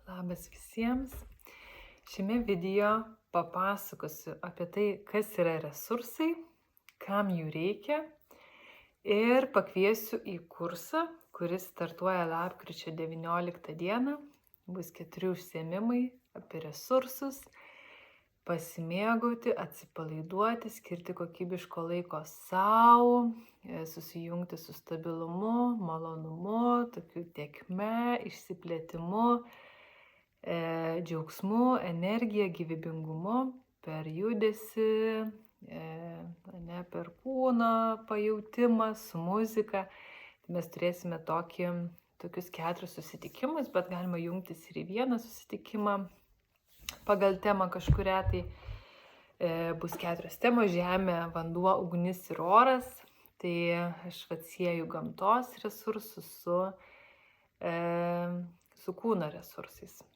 Labas visiems. Šiame video papasakosiu apie tai, kas yra resursai, kam jų reikia ir pakviesiu į kursą, kuris startuoja lapkričio 19 dieną. Bus 4 užsiėmimai apie resursus, pasimėgauti, atsipalaiduoti, skirti kokybiško laiko savo, susijungti su stabilumu, malonumu, tokiu tėkme, išsiplėtimu, džiaugsmu, energija, gyvybingumu, per judesį, per kūno pajautimą, su muzika. Mes turėsime tokius 4 susitikimus, bet galima jungtis ir į vieną susitikimą pagal temą kažkurią. Tai bus 4 temos: žemė, vanduo, ugnis ir oras. Tai aš atsieju gamtos resursus su kūno resursais.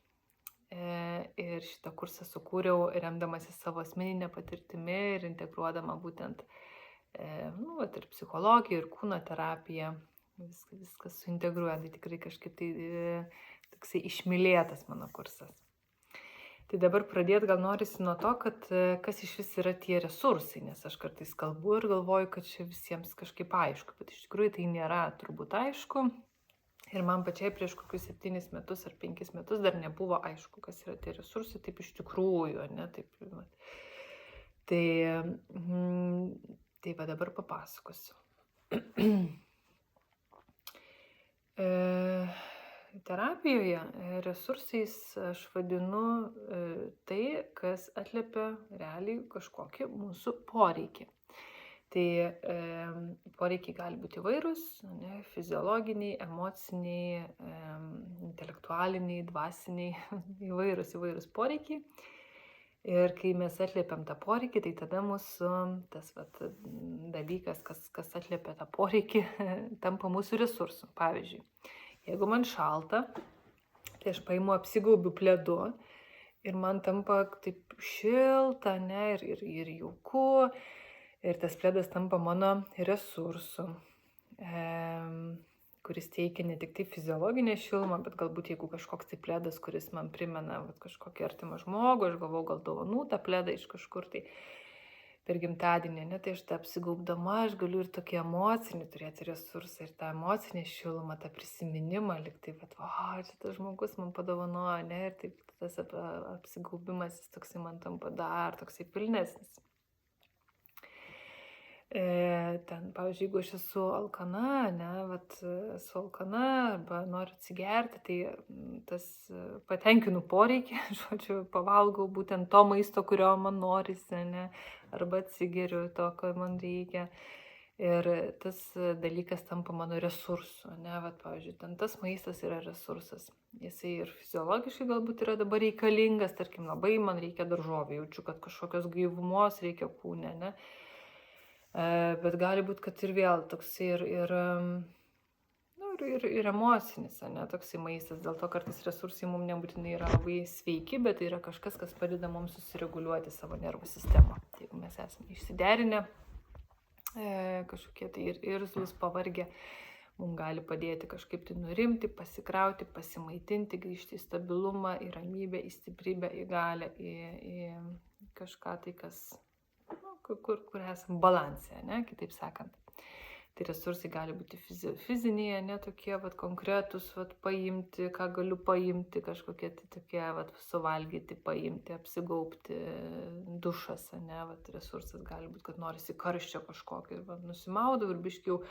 Ir šitą kursą sukūriau remdamasi savo asmeninę patirtimi ir integruodama būtent ir psichologiją, ir kūno terapiją. Viskas suintegruoja, tai tikrai kažkaip toksai išmylėtas mano kursas. Tai dabar pradėti gal norisi nuo to, kad kas iš vis yra tie resursai, nes aš kartais kalbu ir galvoju, kad čia visiems kažkaip aišku, bet iš tikrųjų tai nėra turbūt aišku. Ir man pačiai prieš kokius 7 metus ar 5 metus dar nebuvo aišku, kas yra tie resursai, taip iš tikrųjų, ne, taip. Tai va dabar papasakosiu. Terapijoje resursais aš vadinu tai, kas atliepia realiai kažkokį mūsų poreikį. Tai poreikiai gali būti įvairūs, fiziologiniai, emociniai, intelektualiniai, dvasiniai, įvairūs poreikiai. Ir kai mes atliepiam tą poreikį, tai tada mūsų tas dalykas, kas atliepia tą poreikį, tampa mūsų resursu. Pavyzdžiui, jeigu man šalta, tai aš paimu apsigaubiu pledu ir man tampa taip šilta, ne, ir jauku. Ir tas pledas tampa mano resursu, kuris teikia ne tik tai fiziologinę šilumą, bet galbūt jeigu kažkoks tai pledas, kuris man primena kažkokį artimą žmogų, aš galvoju, gal dovanų tą pledą iš kažkur tai per gimtadienį, ne, tai aš tą apsigaubdama, aš galiu ir tokį emocinį turėti resursą, ir tą emocinę šilumą, tą prisiminimą, lyg tai, čia tas žmogus man padovanojo, ne, ir taip tas apsigaubimas, jis toksai man tampa dar toksai pilnesnis. Ten, pavyzdžiui, jeigu aš esu alkana, esu alkana arba noriu atsigerti, tai tas patenkinu poreikį, žodžiu, pavalgau būtent to maisto, kurio man norisi, ne, arba atsigeriu to, ko man reikia. Ir tas dalykas tampa mano resursu, ne, pavyzdžiui, ten tas maistas yra resursas. Jisai ir fiziologiškai galbūt yra dabar reikalingas, tarkim, labai man reikia daržovių, jaučiu, kad kažkokios gaivumos reikia kūne, ne. Bet gali būti, kad ir vėl toksai ir emocinis, ne, toksai maistas. Dėl to kartais resursai mums nebūtinai yra labai sveiki, bet tai yra kažkas, kas padeda mums susireguliuoti savo nervų sistemą. Tai jeigu mes esame išsiderinę, kažkokie tai ir irzlūs, pavargę, mums gali padėti kažkaip tai nurimti, pasikrauti, pasimaitinti, grįžti į stabilumą, į ramybę, į stiprybę, į galią, į kažką tai, kas kur esam balanse, ne, kitaip sakant. Tai resursai gali būti fiziniai, ne, tokie konkretus, paimti, ką galiu paimti, kažkokie tai tokie, suvalgyti, paimti, apsigaubti, dušas, ne, resursas gali būti, kad norisi karščio kažkokio ir nusimaudau ir biškiau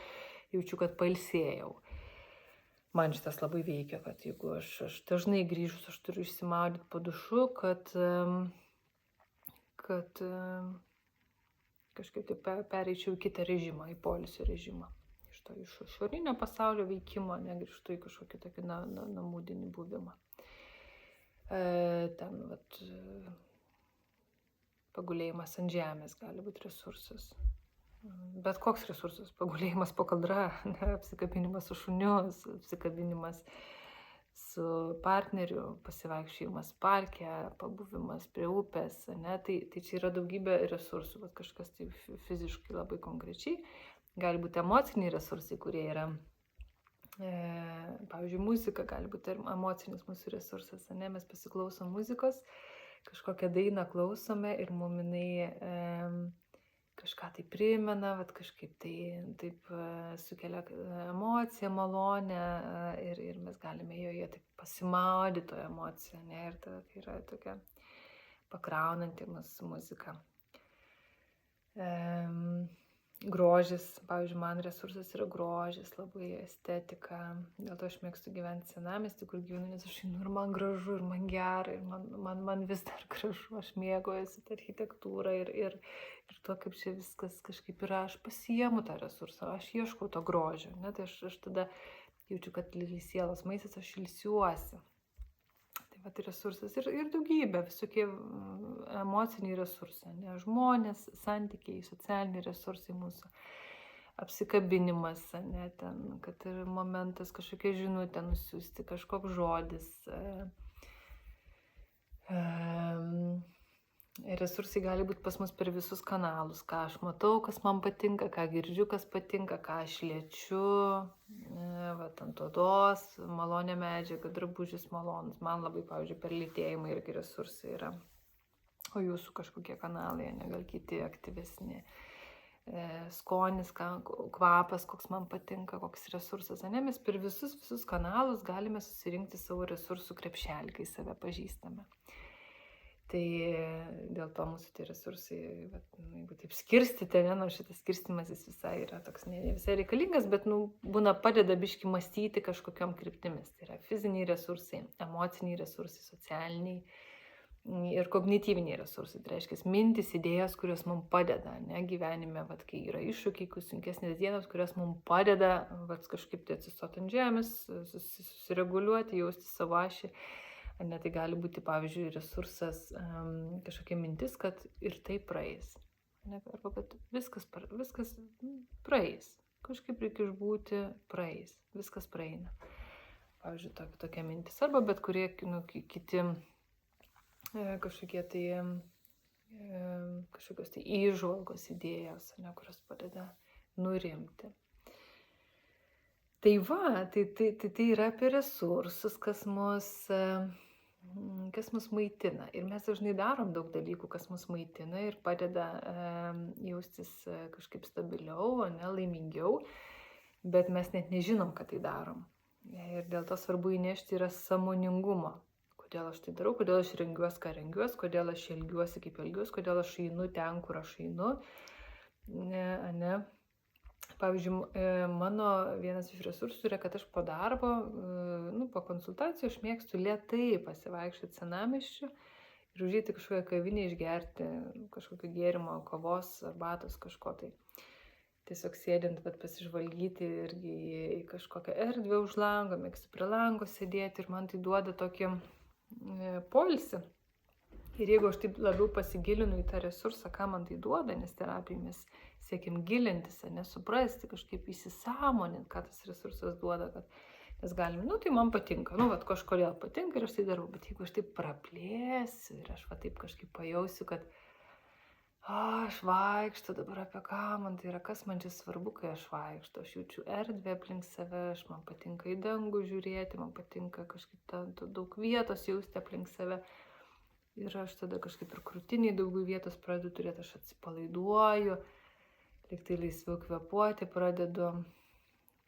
jaučiu, kad pailsėjau. Man šitas labai veikia, kad jeigu aš dažnai grįžus, aš turiu išsimaudyti po dušu, kad kažkaip tai pereičiau į kitą režimą, į poilsio režimą. Iš išorinio pasaulio veikimo, negrįžtu į kažkokį tokį namudinį buvimą. Ten, pagulėjimas ant žemės gali būti resursas. Bet koks resursas, pagulėjimas po kaldra, apsikabinimas su šuniu, apsikabinimas su partneriu, pasivaikščiojimas parke, pabuvimas prie upės, ne, tai čia yra daugybė resursų, kažkas tai fiziškai labai konkrečiai. Gali būti emociniai resursai, kurie yra Pavyzdžiui, muzika gali būti ir emocinis mūsų resursas, ne? Mes pasiklausom muzikos, kažkokią dainą klausome ir mum jinai kažką tai primena, vat kažkaip tai taip sukelia emociją, malonę ir mes galime joje taip pasimaudyti toje emocijoje, ne? Ir tai yra tokia pakraunanti mūsų muzika. Grožis, pavyzdžiui, man resursas yra grožis, labai estetika, dėl to aš mėgstu gyventi senamiestį, kur gyvenu, nes aš einu ir man gražu, ir man gera, ir man vis dar gražu, aš mėgaujuosi tą architektūrą ir tuo, kaip čia viskas kažkaip yra, aš pasiimu tą resursą, aš ieškau to grožio, ne? Tai aš tada jaučiu, kad sielos maistas, aš ilsiuosi. Tai va, tai resursas ir daugybė, visokie emociniai resursai, ne? Žmonės, santykiai, socialiniai resursai mūsų, apsikabinimas, ne? Ten, kad ir momentas kažkokia žinutė nusiųsti, kažkoks žodis. Resursai gali būti pas mus per visus kanalus, ką aš matau, kas man patinka, ką girdžiu, kas patinka, ką aš liečiu, vat ant odos, malonė medžiaga, drabužis malonus. Man labai, pavyzdžiui, per lytėjimą irgi resursai yra, o jūsų kažkokie kanalai, ne, gal kiti aktyvesni. Skonis, kvapas, koks man patinka, koks resursas, ne, mes per visus kanalus galime susirinkti savo resursų krepšelį, kai save pažįstame. Tai dėl to mūsų tie resursai, jeigu taip skirstyti, ne, šitas skirstimas jis visai yra toks ne visai reikalingas, bet būna padeda biški mąstyti kažkokiom kryptimis. Tai yra fiziniai resursai, emociniai resursai, socialiniai ir kognityviniai resursai. Tai reiškia mintis, idėjos, kurios mums padeda, ne, gyvenime, kai yra iššūkiai, sunkesnės dienos, kurios mums padeda kažkaip tai atsistoti ant žemės, susireguliuoti, jausti savo ašį. Ne, tai gali būti, pavyzdžiui, resursas, kažkokia mintis, kad ir tai praeis. Ne, arba kad viskas praeis. Kažkaip reikia išbūti, praeis. Viskas praeina. Pavyzdžiui, tokia mintis. Arba bet kurie kiti kažkokie tai kažkokios tai įžvalgos, idėjos, ne, kurios padeda nurimti. Tai va, tai yra apie resursus, kas mus maitina. Ir mes dažnai darom daug dalykų, kas mus maitina ir padeda jaustis kažkaip stabiliau, ne, laimingiau, bet mes net nežinom, kad tai darom. Ir dėl to svarbu įnešti yra sąmoningumo. Kodėl aš tai darau, kodėl aš rengiuosi, ką rengiuosi, kodėl aš elgiuosi, kaip elgiuosi, kodėl aš einu ten, kur aš einu. Ne. Pavyzdžiui, mano vienas iš resursų yra, kad aš po darbo, po konsultacijų aš mėgstu lėtai pasivaikščioti senamiesčiu ir užeiti kažkokią kavinę, išgerti kažkokio gėrimo, kavos, arbatos, kažko tai. Tiesiog sėdint, pasižvalgyti irgi į kažkokią erdvę už lango, mėgstu prie lango sėdėti ir man tai duoda tokį poilsį. Ir jeigu aš taip labiau pasigilinu į tą resursą, ką man tai duoda, nes terapijai mes siekiam gilintis, nesuprasti, kažkaip įsisąmoninti, ką tas resursas duoda, kad mes galim, tai man patinka, kažkodėl patinka ir aš tai darau, bet jeigu aš taip praplėsiu ir aš taip kažkaip pajausiu, kad aš vaikštu dabar apie ką man tai yra, kas man čia svarbu, kai aš vaikštu, aš jaučiu erdvę aplink save, man patinka į dangų žiūrėti, man patinka kažkaip daug vietos jausti aplink save. Ir aš tada kažkaip ir krūtiniai daugiau vietos pradedu turėti, aš atsipalaiduoju, lyg tai laisviau kvėpuoti pradedu,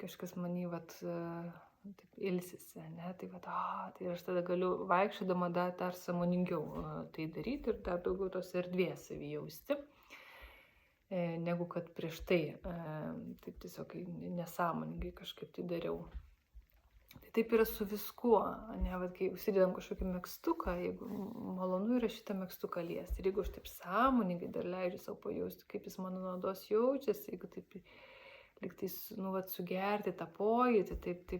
kažkas manį taip ilsisi, ne, tai aš tada galiu vaikščiodama dar sąmoningiau tai daryti ir dar daugiau tos erdvės savy jausti, negu kad prieš tai, taip tiesiog nesąmoningai kažkaip tai dariau. Tai taip yra su viskuo, ne, kai užsidedam kažkokį megztuką, jeigu malonu yra šitą megztuką liesti. Ir jeigu aš taip sąmoningai dar leidžiu savo pajausti, kaip jis mano odos jaučiasi, jeigu taip lyg tai sugerti tą pojūtį, taip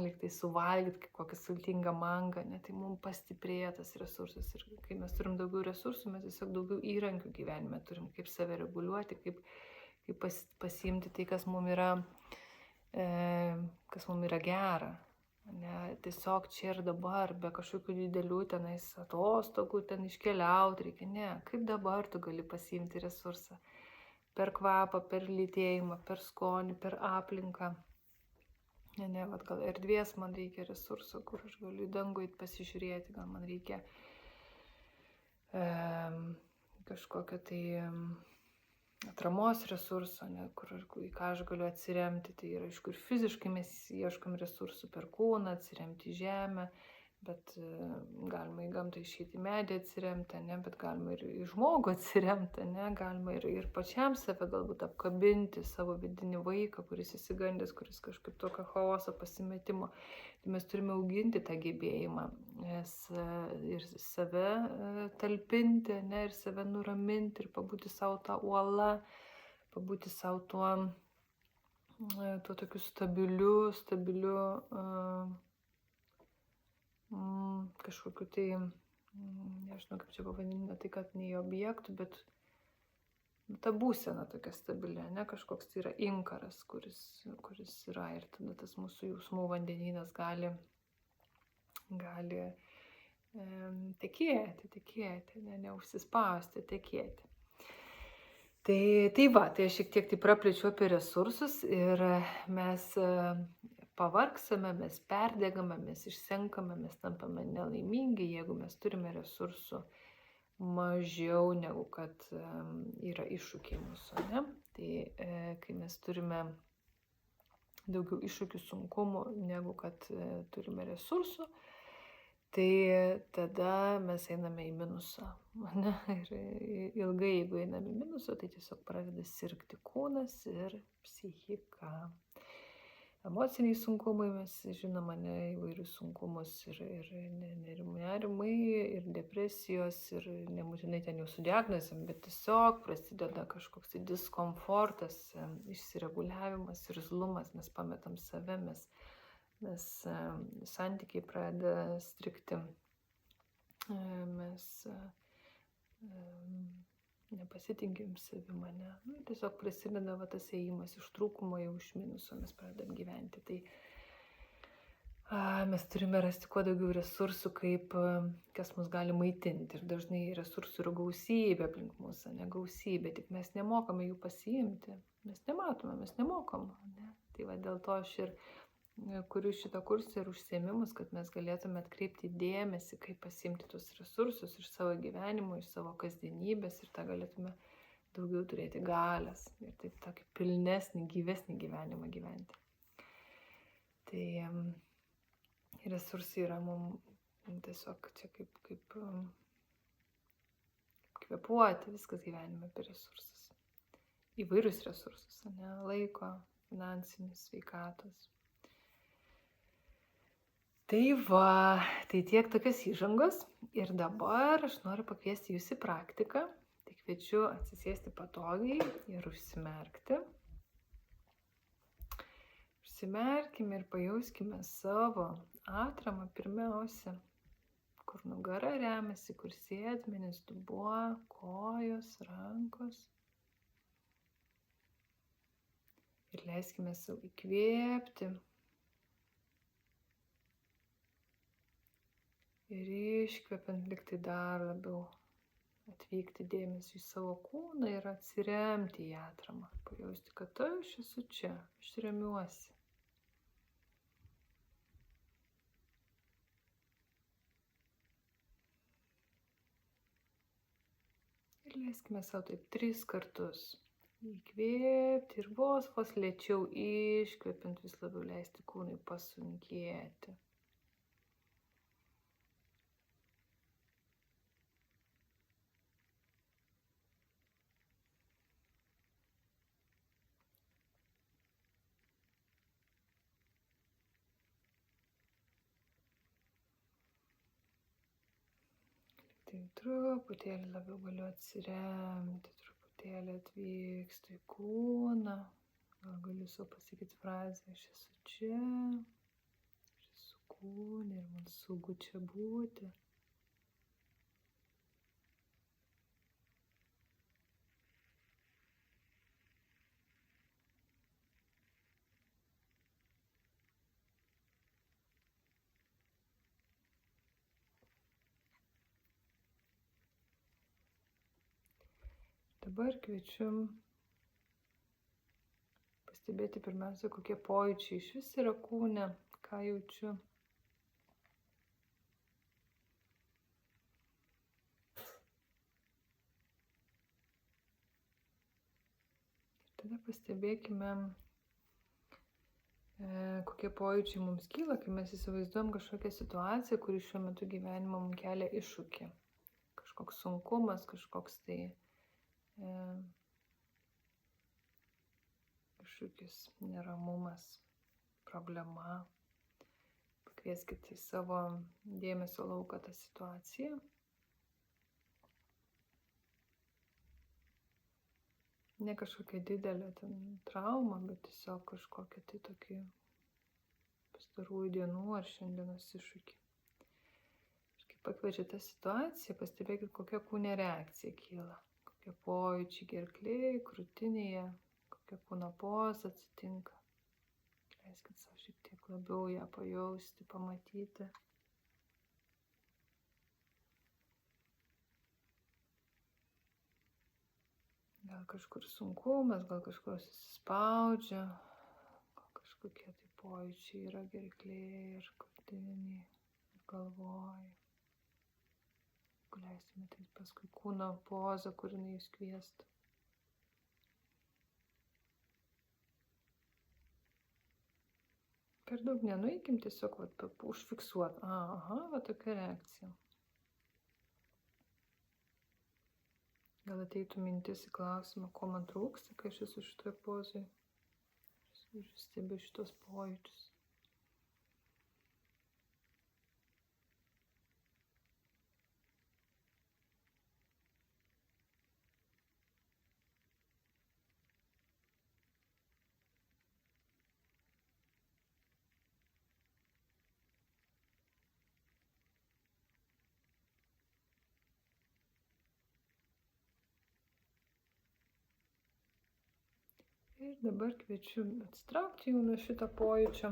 lyg tai suvalgyti kokią sultingą mangą, ne, tai mums pastiprėja tas resursas. Ir kai mes turim daugiau resursų, mes tiesiog daugiau įrankių gyvenime turim, kaip save reguliuoti, kaip pasiimti tai, kas mums yra gera, ne, tiesiog čia ir dabar, be kažkokių didelių tenais atostogų, ten iškeliauti reikia, ne, kaip dabar tu gali pasiimti resursą, per kvapą, per lytėjimą, per skonį, per aplinką, Ne, vat gal erdvės man reikia resursų, kur aš galiu į dangų eit pasižiūrėti, gal man reikia kažkokio tai atramos resurso, ne, į ką aš galiu atsiremti. Tai yra, aišku, ir fiziškai mes ieškom resursų per kūną, atsiremti į žemę, bet galima į gamtą išeiti į medį atsiremti, ne, bet galima ir į žmogų atsiremti, ne, galima ir pačiam save galbūt apkabinti, savo vidinį vaiką, kuris įsigandęs, kuris kažkaip tokio chaoso pasimetimo. Tai mes turime auginti tą gebėjimą ir save talpinti, ne, ir save nuraminti ir pabūti savo tą uolą, pabūti savo tuo tokiu stabiliu kažkokiu tai, nežinau kaip čia pavadinti, ne tai kad nei objektų, bet ta būsena tokia stabilia, ne, kažkoks tai yra inkaras, kuris yra, ir tada tas mūsų jausmų vandenynas gali tekėti, neužsispausti, tekėti. Tai va, tai aš šiek tiek tai praplėčiau apie resursus ir mes pavargsame, mes perdegame, mes išsenkame, mes tampame nelaimingi, jeigu mes turime resursų mažiau negu kad yra iššūkiai mūsų, ne? Tai kai mes turime daugiau iššūkių, sunkumų negu kad turime resursų, tai tada mes einame į minusą, ne? Ir ilgai, jeigu einame į minusą, tai tiesiog pradeda sirgti kūnas ir psichika. Emociniai sunkumai, mes žinoma, ne, įvairius sunkumus ir nerimai, ir depresijos, ir nebūtinai ten jau su diagnozėm, bet tiesiog prasideda kažkoks diskomfortas, išsireguliavimas, irzlumas, mes pametam save, mes santykiai pradeda strigti, mes nepasitinkim savim, ne. Tiesiog prasideda va tas ėjimas iš trūkumo jau iš minuso, mes pradedam gyventi. Tai mes turime rasti kuo daugiau resursų, kas mus gali maitinti. Ir dažnai resursų yra gausybė aplink mūsų, ne gausybė, tik mes nemokame jų pasiimti. Mes nematome, mes nemokam, ne. Tai va dėl to aš ir kuriu šitą kursą ir užsiėmimus, kad mes galėtume atkreipti dėmesį, kaip pasiimti tuos resursus iš savo gyvenimo, iš savo kasdienybės, ir tą galėtume daugiau turėti galias ir taip tokį pilnesnį, gyvesnį gyvenimą gyventi. Tai resursai yra mums tiesiog čia kaip kvėpuoti, viskas gyvenime apie resursus. Įvairius resursus, ne, laiko, finansinis, sveikatos. Tai va, tai tiek tokios įžangos ir dabar aš noriu pakviesti jūs į praktiką. Tai kviečiu atsisėsti patogiai ir užsimerkti. Užsimerkime ir pajauskime savo atramą pirmiausia, kur nugara remiasi, kur sėdmenis, dubuo, kojos, rankos. Ir leiskime savo įkvėpti. Ir iškvepiant liktai dar labiau atvykti dėmesį į savo kūną ir atsiremti į atramą. Pajausti, kad aš esu čia, aš remiuosi. Ir leiskime savo taip 3 kartus. Įkvėpti ir vos lėčiau iškvepiant vis labiau leisti kūnui pasunkėti. Tai truputėlį labiau galiu atsiremti, truputėlį atvykstu į kūną. Gal galiu savo pasakyti frazę, aš esu čia, aš esu kūne ir man saugu čia būti. Dabar kviečiu pastebėti pirmiausia, kokie pojūčiai iš vis yra kūne, ką jaučiu. Tada pastebėkime, kokie pojūčiai mums kyla, kai mes įsivaizduojam kažkokią situaciją, kuri šiuo metu gyvenimo mums kelia iššūkį. Kažkoks sunkumas, kažkoks tai iššūkis, neramumas, problema. Pakvieskite į savo dėmesio lauką tą situaciją. Ne kažkokia didelė trauma, bet tiesiog kažkokia tai tokį pastarųjų dienų ar šiandienos iššūkį. Ir kai pakviečia tą situaciją, pastebėkit, kokia kūne reakcija kyla, kokie pojūčiai gerklėje, krūtinėje, kokia kūno poza atsitinka. Leiskit savo šiek tiek labiau ją pajausti, pamatyti. Gal kažkur sunkumas, gal kažkur susispaudžia, gal kažkokie tai pojūčiai yra gerklėje ir krūtinėje, ir galvoje. Leistumėte paskui kūno pozą, kur jinai jūs kviestų. Per daug nenueikim, tiesiog užfiksuot. Aha, va tokia reakcija. Gal ateitų mintis į klausimą, ko man trūksta, kai aš esu šitoje pozoje. Ir stebiu šitos pojūčius. Ir dabar kviečiu atsitraukti jau nuo šito pojūčio.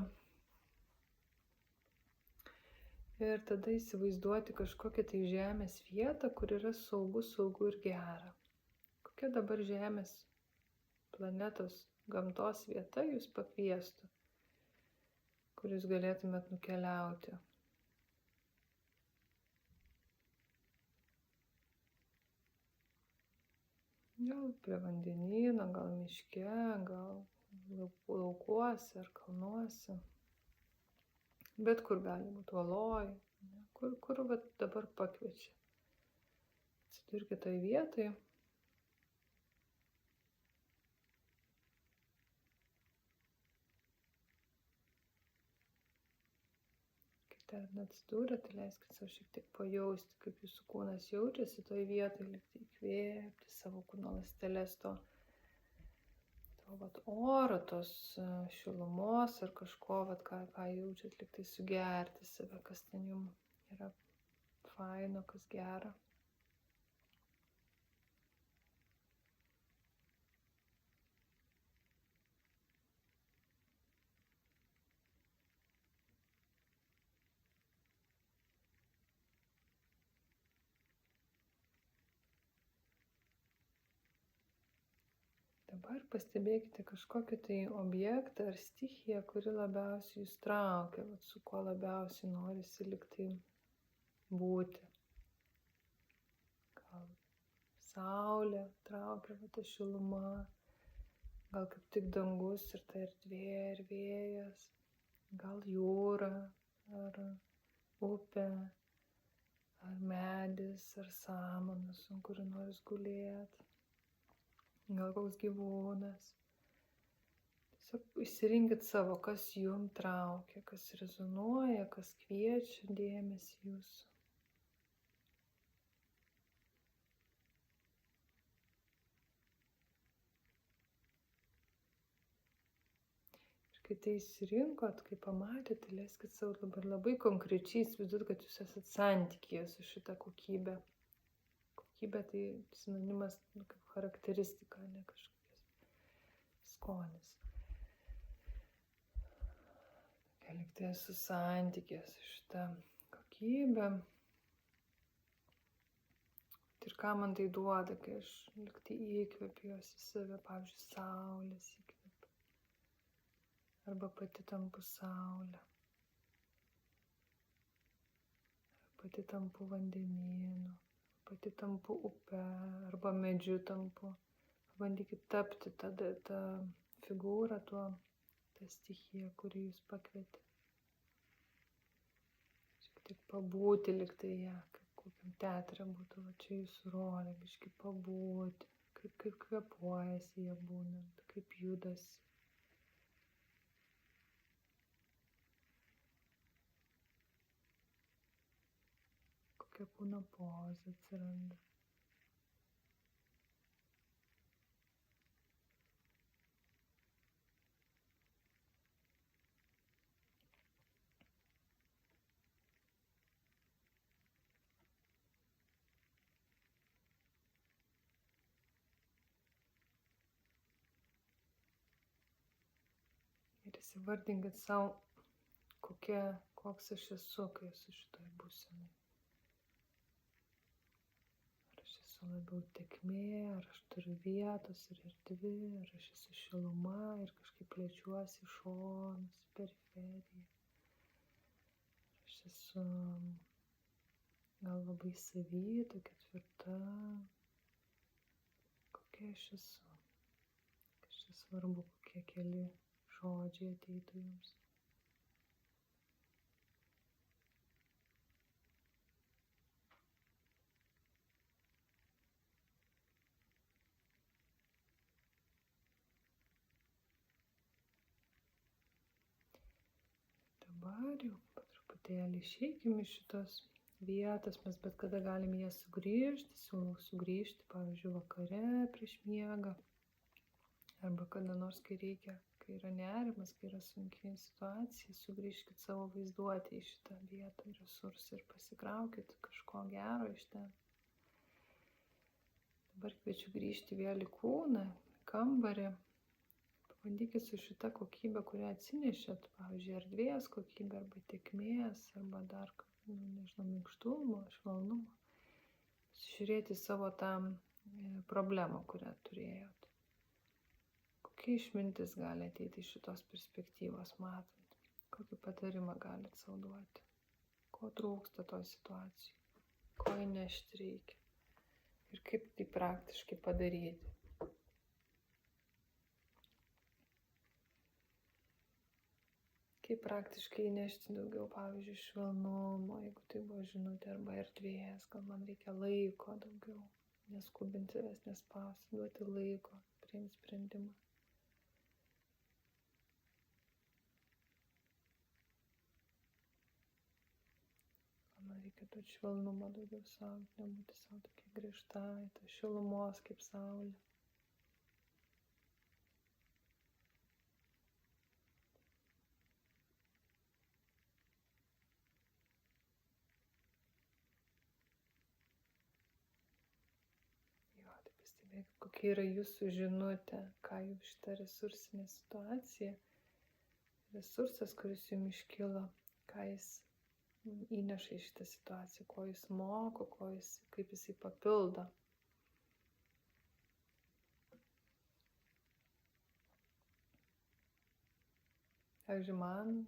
Ir tada įsivaizduoti kažkokią tai žemės vietą, kur yra saugu ir gera. Kokia dabar žemės, planetos, gamtos vieta jūs pakviestų, kur jūs galėtumėt nukeliauti. Gal prie vandenyno, gal miške, gal laukuose ar kalnuose. Bet kur gali būti uoloj, kur dabar pakviečia. Atsidurkite toje vietoje. Kai ten atsidūrė, tai leiskit savo šiek tiek pajausti, kaip jūsų kūnas jaučiasi toje vietoje, likti įkvėpti savo kūno ląsteles to oro, tos šilumos ar kažko, ką jaučiat, liktai sugerti save, kas ten jums yra faino, kas gera. Dabar pastebėkite kažkokį tai objektą ar stichiją, kuri labiausiai jūs traukia, su kuo labiausiai norisi liktai būti. Gal saulė traukia, ta šiluma, gal kaip tik dangus ir ta erdvė ir vėjas, gal jūra ar upė, ar medis, ar samanas, ant kurių noris gulėti. Gal koks gyvūnas. Tiesiog išsirinkit savo, kas jum traukia, kas rezonuoja, kas kviečia dėmesį jūsų. Ir kai tai išsirinkot, kai pamatėte, tai leiskit savo dabar labai konkrečiai įsivaizduoti, kad jūs esat santykyje su šita kokybė. Kokybė tai sinonimas kaip charakteristika, ne kažkokias skonis. Liktai esu santykė su šitą kokybę. Ir ką man tai duoda, kai aš liktai įkvepiu jos į save, pavyzdžiui, saulės įkvepiu. arba pati tampu saulė, pati tampu vandenynu, pati tampu upe arba medžiu tampu. Pabandykit tapti tą figūrą, tą stichiją, kuri jūs pakvietė. Šiek tiek pabūti liktai ją, kaip kokiam teatre būtų, va čia jūsų rolė, biškį pabūti, kaip kvėpuojasi jie būnant, kaip judasi. Kokia kūno poza atsiranda. Ir įsivardinkit savo, koks aš esu, kai esu šitoj būsenai. Ar aš esu labiau tėkmė, ar aš turiu vietos ir erdvi, ar aš esu šiluma ir kažkaip plečiuosi į šonus, į periferiją. Ar aš esu gal labai savy, tokia tvirta. Kokia aš esu. Kas čia svarbu, kokie keli žodžiai ateitų jums. Dabar jau po truputėlį išeikim iš šitos vietos, mes bet kada galim ją sugrįžti, siūlau sugrįžti, pavyzdžiui, vakare prieš miegą, arba kada nors, kai reikia, kai yra nerimas, kai yra sunki situacija, sugrįžkit savo vaizduotę į šitą vietą, resursą ir pasikraukit kažko gero iš ten. Dabar kviečiu grįžti vėl į kūną, kambarį. Pabandykit su šita kokybė, kurią atsinešėt, pavyzdžiui, erdvės kokybė, arba tėkmės, arba dar, nežinau, minkštumo, švelnumo, pasižiūrėti savo tą problemą, kurią turėjot. Kokia išmintis gali ateiti iš šitos perspektyvos matant? Kokį patarimą galit sau duoti? Ko trūksta toj situacijai? Ko įnešti reikia? Ir kaip tai praktiškai padaryti? Kaip praktiškai įnešti daugiau, pavyzdžiui, švelnumo, jeigu tai buvo žinutė, arba erdvės, gal man reikia laiko daugiau, neskubinti savęs, nespausti, duoti laiko, priimti sprendimą. Man reikia duoti švelnumo daugiau savo, nebūti savo tokia griežta, to šilumos kaip saulė. Tai pastebėkit, kokia yra jūsų žinutė, ką jūs šitą resursinę situaciją, resursas, kuris jums iškilo, ką jis įneša į šitą situaciją, ko jis moko, kaip jisai papildo. Pavyzdžiui, man,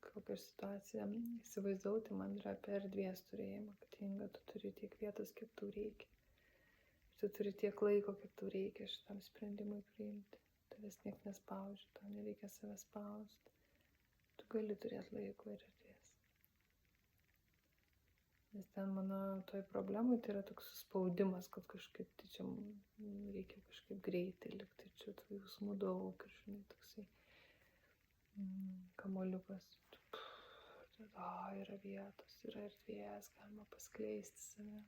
kokią situaciją įsivaizdavau, tai man yra apie erdvės turėjimą, kad Inga, tu turi tiek vietos, kiek tau reikia. Tu turi tiek laiko, kiek tau reikia šitam sprendimui priimti. Tavęs niek nespaudžia, tau nereikia savęs spausti. Tu gali turėti laiko ir erdvės. Nes ten mano toj problemai tai yra toks suspaudimas, kad kažkaip tai čia reikia kažkaip greitai likti. Ir čia tų jausmų daug ir žinai toksai kamoliukas. Yra vietos, yra erdvės, galima paskleisti save.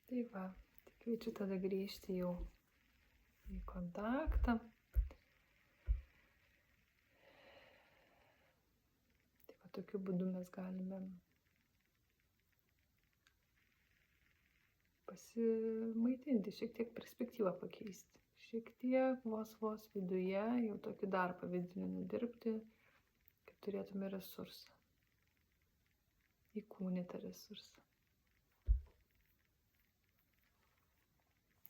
Tai va, tai kviečiu tada grįžti jau į kontaktą. Tai va, tokiu būdu mes galime pasimaitinti, šiek tiek perspektyvą pakeisti. Šiek tiek vos viduje jau tokį darbą vidinį nudirbti, kad turėtume resursą. Įkūnytą resursą.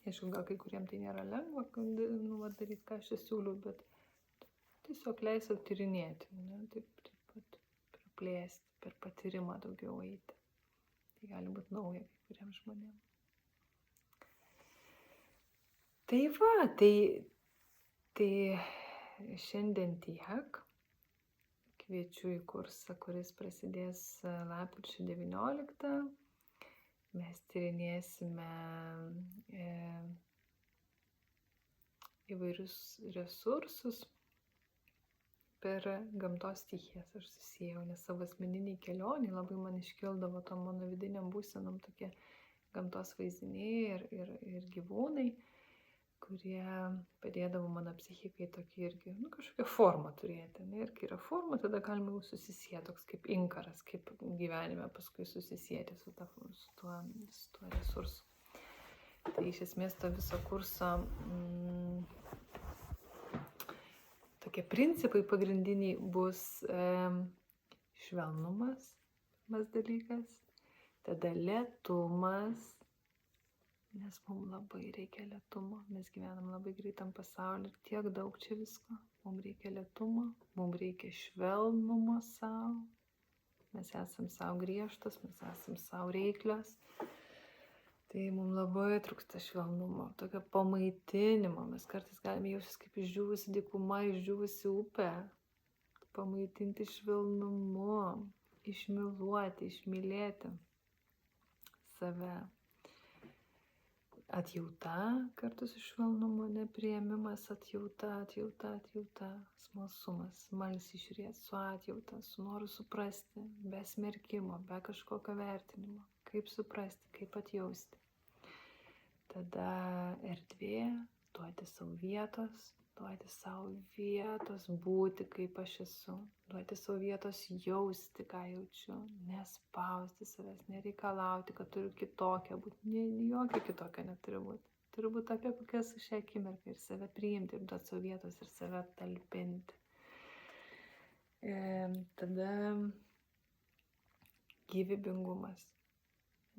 Aišku, gal kai kuriem tai nėra lengva daryti, ką aš čia siūliu, bet tiesiog leisiu tyrinėti, ne? Taip pat praplėsti, per patyrimą daugiau eiti. Tai gali būti nauja kai kuriem žmonėm. Tai va, tai šiandien tiek. Kviečiu į kursą, kuris prasidės lapkričio 19. Mes tyrinėsime įvairius resursus per gamtos stichijas. Aš susijau, nes savo asmeniniai kelioniai labai man iškildavo tom mano vidiniam būsenom tokie gamtos vaizdiniai ir gyvūnai, kurie padėdavo mano psichikai tokį irgi, kažkokią formą turėti. Ir kai yra forma, tada galima jau susisieti, toks kaip inkaras, kaip gyvenime paskui susisieti su tuo resursu. Tai iš esmės to viso kurso tokie principai pagrindiniai bus švelnumas, pirmas dalykas, tada lėtumas, nes mums labai reikia lėtumo, mes gyvenam labai greitam pasaulyje, tiek daug čia visko, mums reikia lėtumo, mums reikia švelnumo savo, mes esam savo griežtas, mes esam savo reiklios, tai mums labai trūksta švelnumo, tokio pamaitinimo, mes kartais galime jaustis kaip išdžiūvusi dykuma, išdžiūvusi upė, pamaitinti švelnumu, išmyluoti, išmylėti save. Atjauta kartu su švelnumu, nepriėmimas, atjauta, smalsumas, smalsiai žiūrėti su atjauta, su noru suprasti, be smerkimo, be kažkokio vertinimo, kaip suprasti, kaip atjausti. Tada erdvė, duoti savo vietos būti, kaip aš esu, duoti savo vietos jausti, ką jaučiu, nespausti savęs, nereikalauti, kad turiu kitokią būti, jokia kitokia neturi būti. Turiu būti tokia, kokia esu šią akimirką ir save priimti, ir duoti savo vietos ir save talpinti. Tada gyvybingumas.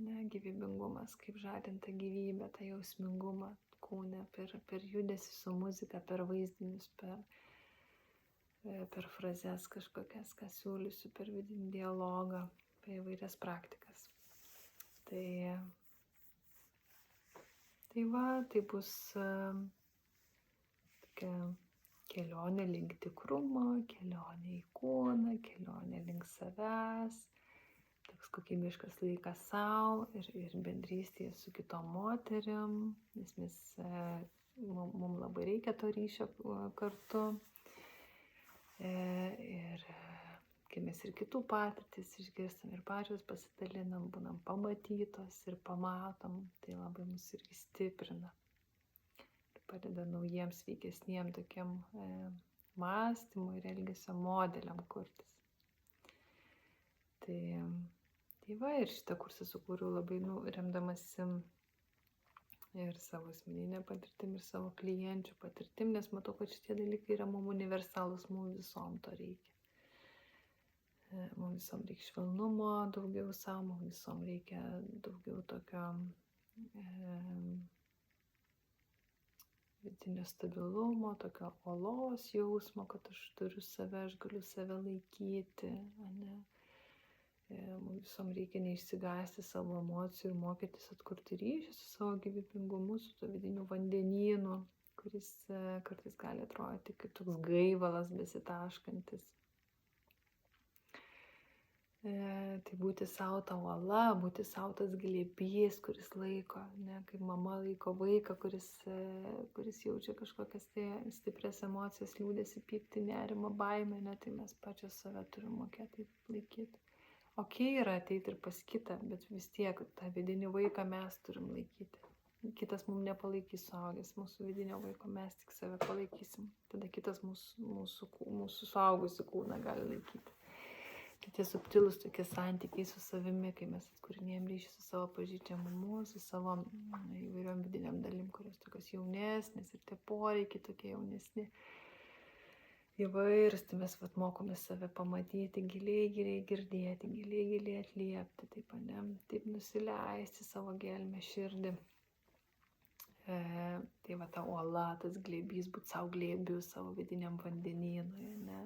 Gyvybingumas, kaip žadinta gyvybė, tą jausmingumą kūne, per judesį su muzika, per vaizdinius, per frazes kažkokias, ką siūlysiu, per vidinį dialogą, per įvairias praktikas. Tai bus tokia kelionė link tikrumo, kelionė į kūną, kelionė link savęs, toks kokybiškas laikas savo ir bendrystėje su kitom moterim, nes mums labai reikia to ryšio kartu. Ir kai mes ir kitų patirtis išgirstam ir pačios pasidalinam, būnam pamatytos ir pamatom, tai labai mus irgi stiprina. Ir padeda naujiems sveikesniem tokiem mąstymui ir elgesio modeliam kurtis. Ir šitą kursą sukūriau labai remdamasi ir savo asmeninę patirtim, ir savo klienčių patirtim, nes matau, kad šitie dalykai yra mums universalūs, mums visom to reikia. Mums visom reikia švelnumo daugiau savo, mums visom reikia daugiau tokio vidinio stabilumo, tokio olos jausmo, kad aš turiu save, aš galiu save laikyti, ane. Mums visom reikia neišsigąsti savo emocijų ir mokytis atkurti ryšį su savo gyvybingumu, su to vidiniu vandenynu, kuris kartais gali atrodyti kaip toks gaivalas besitaškantis. Tai būti savo ta uola, būti savo tas glėbys, kuris laiko, ne, kaip mama laiko vaiką, kuris jaučia kažkokias stiprias emocijas, liūdesį, pyktį, nerimą, baimę, ne, tai mes pačios save turim mokėti laikyti. Yra ateiti ir pas kitą, bet vis tiek tą vidinį vaiką mes turim laikyti. Kitas mums nepalaikys suaugęs, mūsų vidinio vaiko mes tik save palaikysim. Tada kitas mūsų suaugusių kūną gali laikyti. Tai tie subtilūs tokie santykiai su savimi, kai mes atkūrinėjom ryšį su savo pažeidžiamumu, su savo įvairiom vidiniam dalim, kurios tokios jaunesnės ir tie poreikiai tokie jaunesni. Įvairūs, tai mes mokomės save pamatyti, giliai girdėti, giliai atliepti, taip nusileisti savo gelmę širdį Tai va ta uola, tas glėbys, būt savo glėbiu, savo vidiniam vandenynui, ne.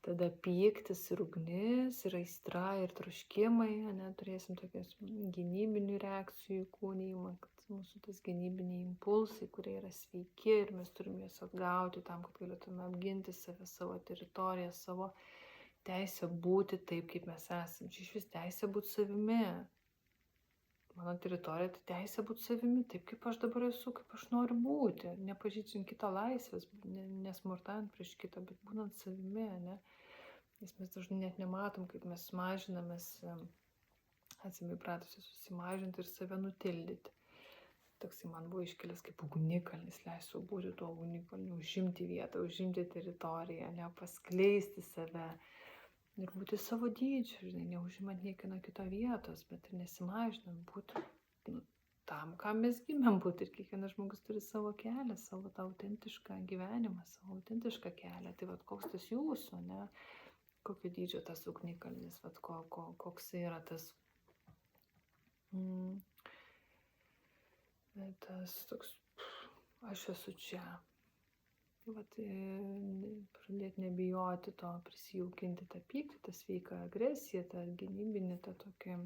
Tada pyktis ir ugnis, ir aistra, ir troškimai, ne, turėsim tokias gynybinių reakcijų įkūnijimą, kad mūsų tas gynybiniai impulsai, kurie yra sveiki ir mes turime juos atgauti tam, kad galėtume apginti save, savo teritoriją, savo teisę būti taip, kaip mes esame. Čia iš vis teisė būti savimi. Mano teritorija tai teisė būti savimi, taip kaip aš dabar esu, kaip aš noriu būti, nepažydžiant kito laisvės, nesmurtant prieš kitą, bet būnant savimi, ne? Nes mes dažnai net nematom, kaip mes mažinamės, esame įpratusi susimažinti ir save nutildyti. Toksai man buvo iškilęs kaip ugnikalnis, leisiu būti tuo ugnikalniu, užimti vietą, užimti teritoriją, ne, paskleisti save. Ir būti savo dydžiu, žinai, neužimant niekino kito vietos, bet ir nesimažinant, būti tam, ką mes gimėm būti. Ir kiekvienas žmogus turi savo kelią, savo tą autentišką gyvenimą, savo autentišką kelią. Tai vat koks tas jūsų, ne, kokio dydžio tas ugnikalnis, vat koks yra tas, tas toks, aš esu čia. Vat, pradėti nebijoti to, prisijaukinti tą pyktį, tą sveiką agresiją, tą gynybinį, tą tokį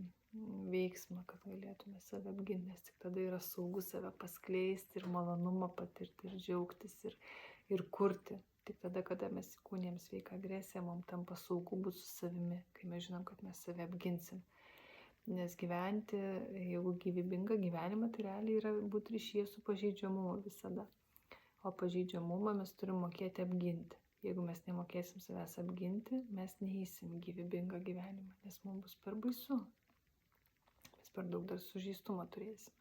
veiksmą, kad galėtume save apginti, nes tik tada yra saugu save paskleisti ir malonumą patirti ir džiaugtis ir kurti. Tik tada, kada mes įkūnėm sveiką agresiją, mums tampa saugu būti su savimi, kai mes žinom, kad mes save apginsim. Nes gyventi, jeigu gyvybingą gyvenimą, tai realiai yra būti ryšyje su pažeidžiamumu visada. O pažeidžiamumą mes turim mokėti apginti. Jeigu mes nemokėsim savęs apginti, mes neįsim gyvybingą gyvenimą, nes mums bus per baisu. Mes per daug dar sužeistumo turėsim.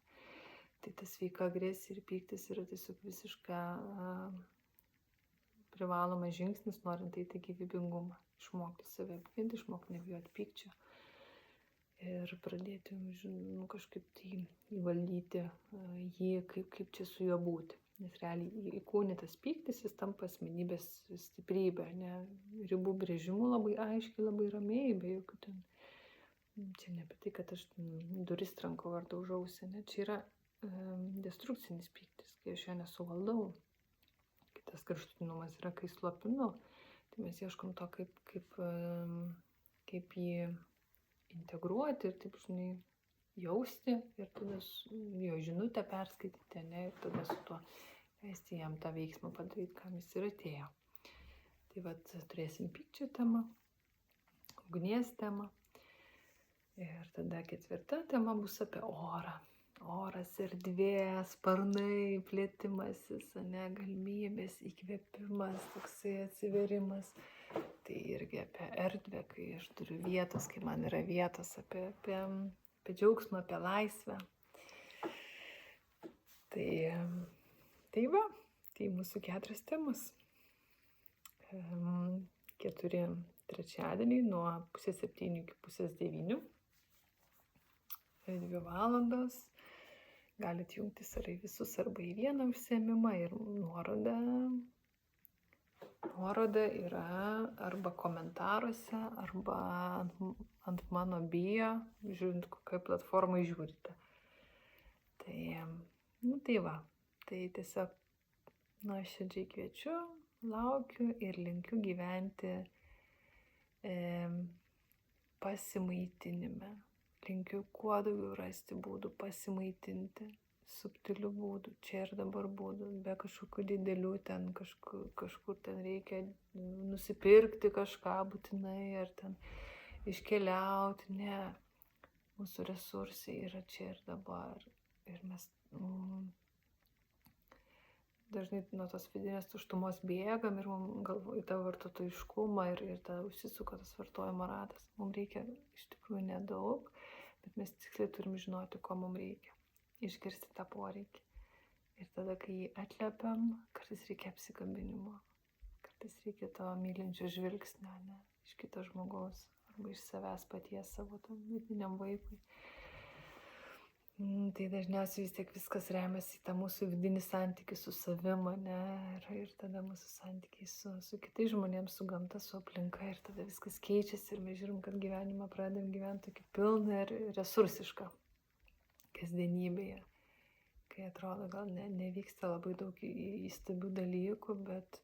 Tai tas sveika agresija ir pyktis yra tiesiog visiška privalomas žingsnis, norint eiti gyvybingumą. Išmokti save apginti, išmokti nebijoti pykčio. Ir pradėti kažkaip tai įvaldyti jį, kaip čia su juo būti. Nes realiai įkūnytas pyktis, jis tampa asmenybės stiprybė, ne, ribų brėžimų labai aiškiai, labai ramiai, be jokių ten, čia ne apie tai, kad aš duris trankau ar daužausi, ne, čia yra destrukcinis pyktis, kai aš jo nesuvaldau. Kitas kraštutinumas yra, kai slopinu, tai mes ieškom to, kaip jį integruoti ir taip, žinai, jausti ir tada jo žinutę perskaityti, ne, ir tada su tuo leisti jam tą veiksmą padaryti, kam jis ir atėjo. Tai vat turėsim pykčio temą, ugnies temą ir tada 4 tema bus apie orą. Oras, erdvė, sparnai, plėtimasis, ne, galimybės, įkvėpimas, toksai atsiverimas. Tai irgi apie erdvę, kai aš turiu vietos, kai man yra vietos, apie džiaugsmą, apie laisvę. Tai va, tai mūsų 4 temos. 4 trečiadieniai nuo 6:30 iki 8:30. 2 valandos. Galit jungtis ar į visus, arba į vieną užsiėmimą ir nuoroda yra arba komentaruose, arba ant mano bio, žiūrint, kokią platformą žiūrite. Tai va, tai tiesiog nuoširdžiai kviečiu, laukiu ir linkiu gyventi pasimaitinime. Linkiu kuo daugiau rasti būdų pasimaitinti, subtilių būdų, čia ir dabar būdų, be kažkokių didelių ten, kažkur ten reikia nusipirkti kažką būtinai, ar ten iškeliauti, ne. Mūsų resursai yra čia ir dabar. Ir mes dažnai nuo tos vidinės tuštumos bėgam ir mums galvoju tą vartotojiškumą ir tą užsisuka tas vartojimo ratas. Mums reikia iš tikrųjų nedaug, bet mes tiksliai turim žinoti, ko mums reikia. Išgirsti tą poreikį. Ir tada, kai jį atliepiam, kartais reikia apsikabinimo. Kartais reikia to mylinčio žvilgsnio, ne, iš kito žmogaus arba iš savęs paties savo tam vidiniam vaikui. Tai dažniausiai vis tiek viskas remiasi į tą mūsų vidinį santykį su savimi, ne, ir tada mūsų santykiai su kitais žmonėms, su gamta, su aplinka, ir tada viskas keičiasi ir mes žiūrim, kad gyvenimą pradedam gyventi tokį pilną ir resursišką kasdienybėje. kai atrodo gal nevyksta labai daug įstabių dalykų, bet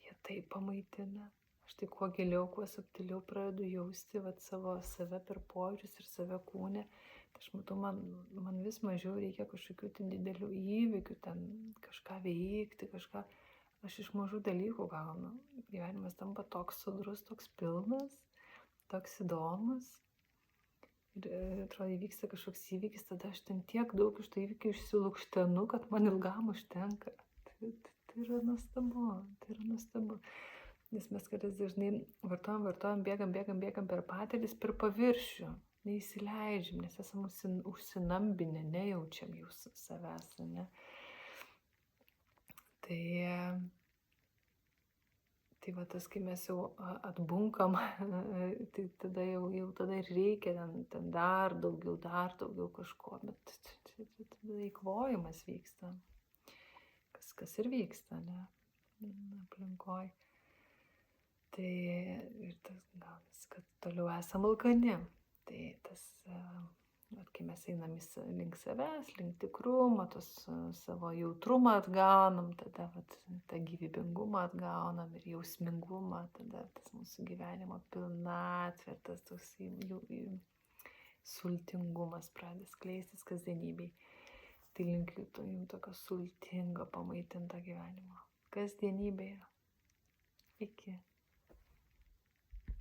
jie taip pamaitina. Aš tai kuo giliau, kuo subtiliau pradedu jausti save per pojūčius ir save kūne. Tai aš matau, man vis mažiau reikia kažkokių tai didelių įvykių, ten kažką veikti, kažką. Aš iš mažų dalykų gaunu. Gyvenimas tampa toks sodrus, toks pilnas, toks įdomus. Ir atrodo, įvyksta kažkoks įvykis, tada aš ten tiek daug iš to įvykių išsilukštenu, kad man ilgam užtenka. Tai yra nuostabu, Nes mes kartais dažnai vartojam, bėgam per patirtis, per paviršių, neįsileidžiam, nes esam užsinambinę, nejaučiam jų savęs, ne? Tai va tas, kai mes jau atbunkam, tai tada jau tada ir reikia ten dar daugiau kažko, bet tada eikvojimas vyksta, kas ir vyksta, ne, aplinkoj. Tai ir tas gaunas, kad toliau esam alkani, tai tas, kai mes einam link savęs, link tikrumo, tos savo jautrumą atgaunam, tada tą gyvybingumą atgaunam ir jausmingumą, tada tas mūsų gyvenimo pilnatvė, tas toks sultingumas pradeda skleistis kasdienybėj. Tai linkiu jums tokio sultingo, pamaitinto gyvenimo kasdienybėje. Iki.